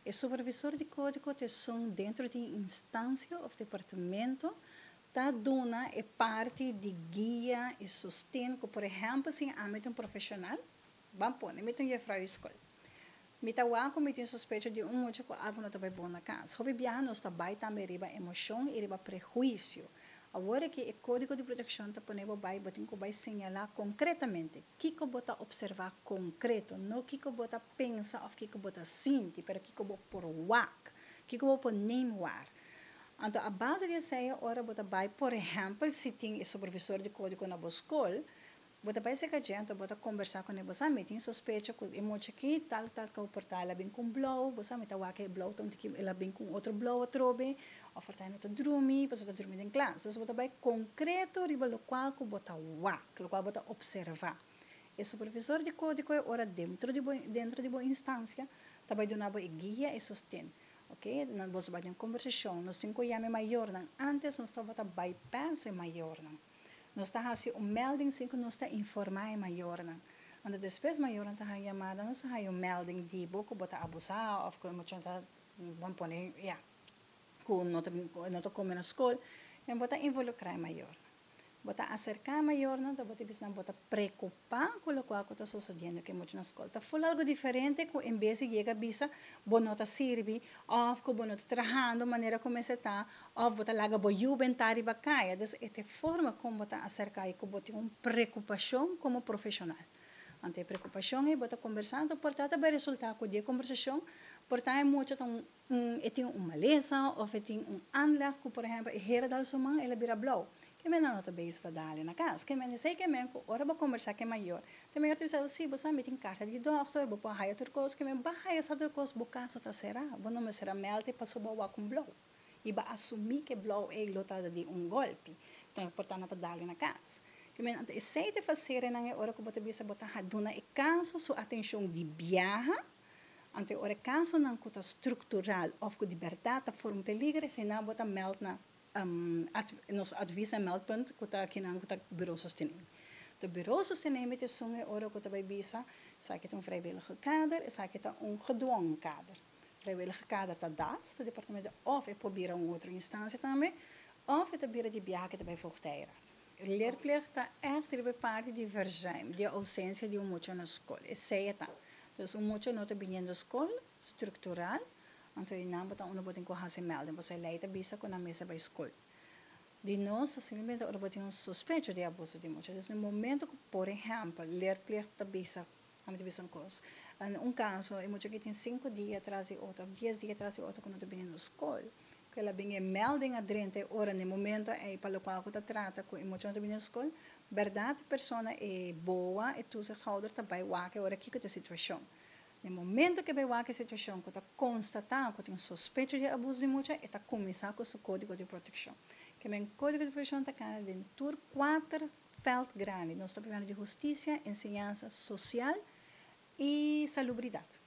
O supervisor de código são dentro de instância ou departamento, tá dona é parte de guia e sustento, por exemplo, se âmbito profissional, vamos pôr, âmbito de escola. Mitawa me tem suspeita de muito que algo não está bom na casa. Hobby biar nós também também riba emoção e riba prejuízo. Agora que o código de proteção está pondo vai, botem que vai señalar concretamente, que que bota observar concreto, não que que bota pensa ou que bota sentir, pero que bota por wak, que bota name war. Então a base de essa hora bota vai, por exemplo, se tem o supervisor de código na escola, bota vai ser que a gente bota conversar com ele, você me tem suspeita que é muito aqui tal que o portal ela vem com blow, você me tá wak é blow, então que ela vem com outro blow outro bem. Ofertar no dormir, você está dormindo em classe. Você vai concreto, riba o qual que bota wak, o qual bota observar. O supervisor de código é ora dentro de boa instância, também de uma boa guia e sustento. Ok? Nós vamos ter conversação, nós temos que chamar maior, antes nós estamos a bypass maior. Nós estamos a melding, sim, que nós estamos a informar maior. Então, depois maior, nós estamos a chamada, nós estamos a melding de boca, bota abusar, ou que nós vamos pôr, yeah. Com nota como na escola, eu bota involucrar maior, bota acercar maior, não, bota bisna bota preocupar com o que está sucedendo que muito na escola. Tá foi algo diferente que em vez de chegar bisa, bonota serve, ou que bonota trabalhando maneira como se está, ou bota laga bo juventar e bacaia, então esta forma como bota acercar e que bota uma preocupação como profissional. Ante preocupação é bota conversando, portanto vai resultar com a conversação. Portanto, é muito tem uma lesa, ou tem anlag, por exemplo, e hera dal sumang, ela vira blow. Que me não bem está dali na casa. Que me sei que me ora vou conversar que é maior. Também eu disse assim, você me tem carta de doctor, vou para outra coisa, que me barra essa outra coisa, vou caso tá será, vou não me será melte para subir com blow. E vai assumir que blow é lotada de golpe. Então, portanto, está dali na casa. Que me sei de fazer na hora que você bisa botar dona e caso sua atenção de viaja. Ante ora caso não cuta estrutural ou com liberdade for peligro, se não bota meld na nos advisa meldpunt cuta que não cuta bureau sostenimento. O bureau sostenimento é só ora cuta vai visa, sai que tem vrijwillige kader, sai que tem gedwongen kader. Vrijwillige kader tá das, o departamento of é probeer outra instância também, of é probeer de viaje que vai voortijden. Leerplicht está echt de parte de verzuim, de ausência de muito na escola. É certo. Dus moet je nota bene de school, structural, então eu não botar botar em correr se melden, você leita bisa com a mesa para escola. De nós, simplesmente, ora botar suspeito de abuso de muito. Então, no momento que, por exemplo, leerplicht bisa, a gente bisa coisa. Caso, é muito que tem 5 dias atrás e outro, 10 dias atrás e outro, quando eu bem na escola. Que ela bem melding adrente, ora, no momento, é para o qual eu trata com muito que bem na escola, verdade, a pessoa é boa, e toezichthouder também waken, ora, que é a situação. No momento que vai waken a situação, que está constatado que tem suspeito de abuso de mulher, está começando com o seu código de proteção. Que o código de proteção está dentro de 4 felt grandes. Nós estamos falando de justiça, ensinança social e salubridade.